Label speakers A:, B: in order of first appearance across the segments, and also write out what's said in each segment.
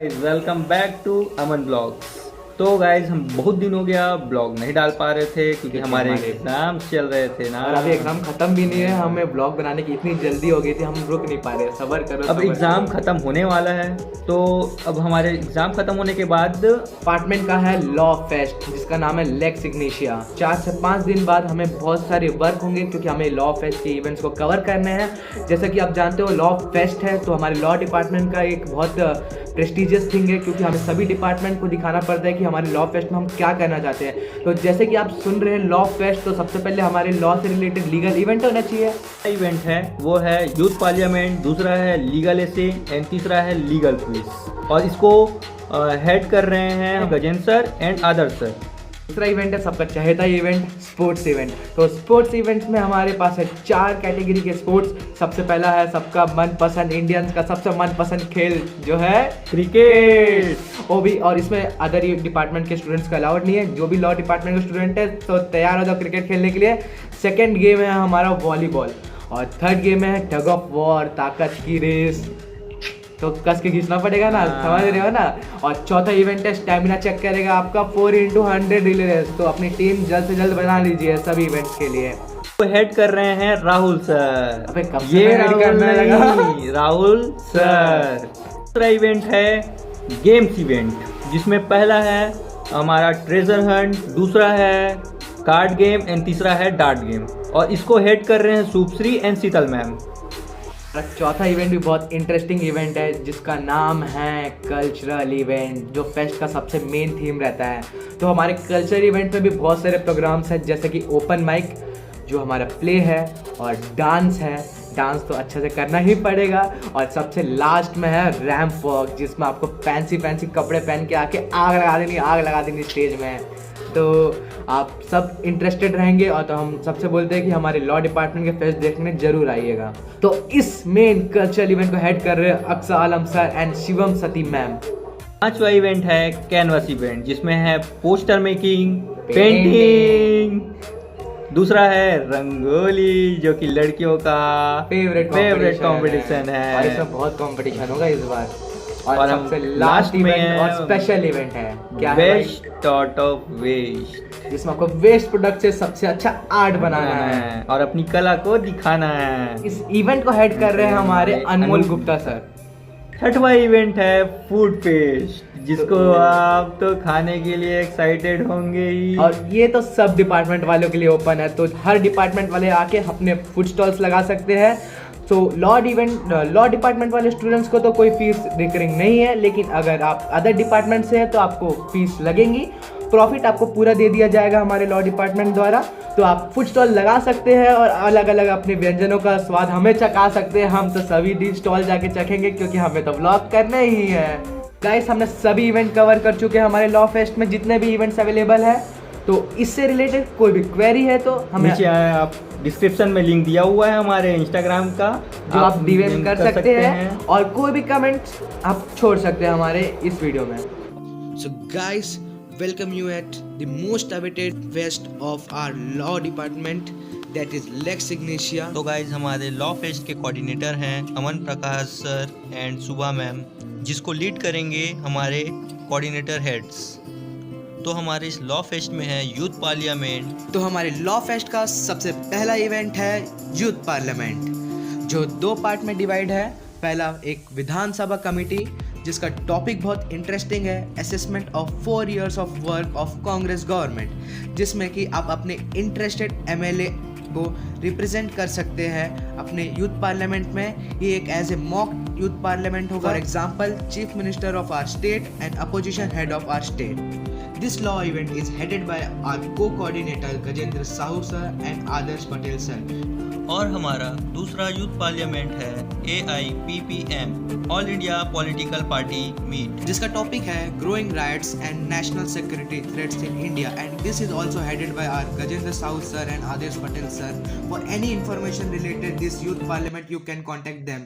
A: Welcome back to Aman blogs. तो guys हम बहुत दिन हो गया ब्लॉग नहीं डाल पा रहे थे क्योंकि हमारे एग्जाम चल रहे थे ना।
B: और अभी एग्जाम खत्म भी नहीं है, हमें ब्लॉग बनाने की इतनी जल्दी हो गई थी, हम रुक नहीं पा रहे। सबर करो।
A: अब एग्जाम खत्म होने वाला है, तो अब हमारे एग्जाम खत्म होने के बाद
B: डिपार्टमेंट का है लॉ फेस्ट, जिसका नाम है लेक्स इग्निशिया। 4 से 5 दिन बाद हमें बहुत सारे वर्क होंगे क्योंकि हमें लॉ फेस्ट के इवेंट्स को कवर करने हैं। जैसा कि आप जानते हो लॉ फेस्ट है तो हमारे लॉ डिपार्टमेंट का एक बहुत प्रेस्टिजियस थिंग है, क्योंकि हमें सभी डिपार्टमेंट को दिखाना पड़ता है कि हमारे लॉ फेस्ट में हम क्या करना चाहते हैं। तो जैसे कि आप सुन रहे हैं लॉ फेस्ट, तो सबसे पहले हमारे लॉ से रिलेटेड लीगल इवेंट होना चाहिए।
A: इवेंट है वो है यूथ पार्लियामेंट, दूसरा है लीगल एसे एंड तीसरा है लीगल क्विज। और इसको हेड कर रहे हैं Gajendra sir and Adarsh sir.
B: दूसरा इवेंट है सबका चहेता इवेंट, स्पोर्ट्स इवेंट। तो स्पोर्ट्स इवेंट्स में हमारे पास है 4 कैटेगरी के स्पोर्ट्स। सबसे पहला है सबका मनपसंद, इंडियंस का सबसे मनपसंद खेल जो है क्रिकेट। वो भी, और इसमें अदर डिपार्टमेंट के स्टूडेंट्स का अलाउड नहीं है। जो भी लॉ डिपार्टमेंट के स्टूडेंट है तो तैयार हो जाओ क्रिकेट खेलने के लिए। सेकेंड गेम है हमारा वॉलीबॉल, और थर्ड गेम है टग ऑफ वॉर, ताकत की रेस। तो कस के खींचना पड़ेगा ना, समझ रहे हो ना। और चौथा इवेंट है स्टैमिना चेक करेगा आपका 4x100 रिले रेस। तो अपनी टीम जल्द से जल्द बना लीजिए सभी इवेंट्स के लिए।
A: तो हेड कर रहे हैं राहुल सर।
B: अबे कब से
A: ये
B: ready करने लगा?
A: राहुल सर। दूसरा इवेंट है गेम्स इवेंट, जिसमें पहला है हमारा ट्रेजर हंट, दूसरा है कार्ड गेम एंड तीसरा है डार्ट गेम। और इसको हेड कर रहे हैं शुभश्री एंड शीतल मैम।
B: चौथा इवेंट भी बहुत इंटरेस्टिंग इवेंट है, जिसका नाम है कल्चरल इवेंट, जो फेस्ट का सबसे मेन थीम रहता है। तो हमारे कल्चरल इवेंट में भी बहुत सारे प्रोग्राम्स हैं, जैसे कि ओपन माइक जो हमारा प्ले है, और डांस है। डांस तो अच्छे से करना ही पड़ेगा। और सबसे लास्ट में है रैंप वॉक, जिसमें आपको फैंसी कपड़े पहन के आके आग लगा देनी स्टेज में। तो आप सब इंटरेस्टेड रहेंगे, और तो हम सबसे बोलते हैं कि हमारे लॉ डिपार्टमेंट के फेस्ट देखने जरूर आइएगा। तो इस मेन कल्चरल इवेंट को हेड कर रहे हैं Aqsa Alam sir and Shivam Sati ma'am.
A: पांचवा इवेंट है कैनवस इवेंट, जिसमें है पोस्टर मेकिंग, पेंटिंग। दूसरा है रंगोली, जो कि लड़कियों का फेवरेट कंपटीशन है।
B: और इसमें बहुत कंपटीशन होगा इस बार। और सबसे लास्ट इवेंट और स्पेशल इवेंट है क्या,
A: बेस्ट आउट ऑफ वेस्ट,
B: जिसमें आपको वेस्ट प्रोडक्ट से सबसे अच्छा आर्ट बनाना है
A: और अपनी कला को दिखाना है।
B: इस इवेंट को हेड कर रहे हैं हमारे अनमोल गुप्ता सर।
A: छठवां इवेंट है फूड फेस्ट, जिसको आप तो खाने के लिए एक्साइटेड होंगे ही।
B: और ये तो सब डिपार्टमेंट वालों के लिए ओपन है, तो हर डिपार्टमेंट वाले आके अपने फूड स्टॉल्स लगा सकते हैं। तो लॉ डिपार्टमेंट वाले स्टूडेंट्स को तो कोई फीस रिकरिंग नहीं है, लेकिन अगर आप अदर डिपार्टमेंट से हैं तो आपको फीस लगेंगी। प्रॉफिट आपको पूरा दे दिया जाएगा हमारे लॉ डिपार्टमेंट द्वारा। तो आप फूड स्टॉल लगा सकते हैं और अलग अलग अपने व्यंजनों का स्वाद हमें चखा सकते हैं। हम तो सभी स्टॉल जाके चखेंगे, क्योंकि हमें तो व्लॉग करने ही है। गाइस, हमने सभी इवेंट कवर कर चुके हैं हमारे लॉ फेस्ट में, जितने भी इवेंट्स अवेलेबल है। तो इससे रिलेटेड कोई भी क्वेरी है तो हमें
A: नीचे आप डिस्क्रिप्शन में लिंक दिया हुआ है हमारे इंस्टाग्राम का,
B: जो आप डीएम कर सकते हैं। और कोई भी कमेंट्स आप छोड़ सकते हैं हमारे इस वीडियो में।
C: So guys, welcome you at the most awaited fest of our law department, that is Lex Ignitia.
A: तो गाइज हमारे लॉ फेस्ट के कोऑर्डिनेटर हैं अमन प्रकाश सर एंड सुबह मैम, जिसको लीड करेंगे हमारे कोऑर्डिनेटर हेड्स। तो हमारे इस लॉ फेस्ट में है यूथ पार्लियामेंट।
C: तो हमारे लॉ फेस्ट का सबसे पहला इवेंट है यूथ पार्लियामेंट, जो 2 पार्ट में डिवाइड है। पहला एक विधानसभा कमेटी, जिसका टॉपिक बहुत इंटरेस्टिंग है, assessment of 4 years of work of Congress government, जिसमें कि आप अपने इंटरेस्टेड एमएलए को रिप्रेजेंट कर सकते हैं अपने यूथ पार्लियामेंट में। ये एक as a mock youth parliament होगा। For example, chief minister of our state and opposition head of our state. This law event is headed by our co-coordinator Gajendra Sahu sir and Adarsh Patel sir.
A: और हमारा दूसरा youth parliament है AIPPM, all India political party meet,
C: जिसका topic है growing rights and national security threats in India, and this is also headed by our Gajendra Sahu sir and Adarsh Patel sir. For any information related this youth parliament, you can contact them.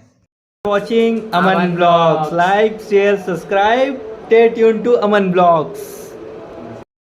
A: Watching Aman Vlogs. Like, share, subscribe. Stay tuned to Aman Vlogs.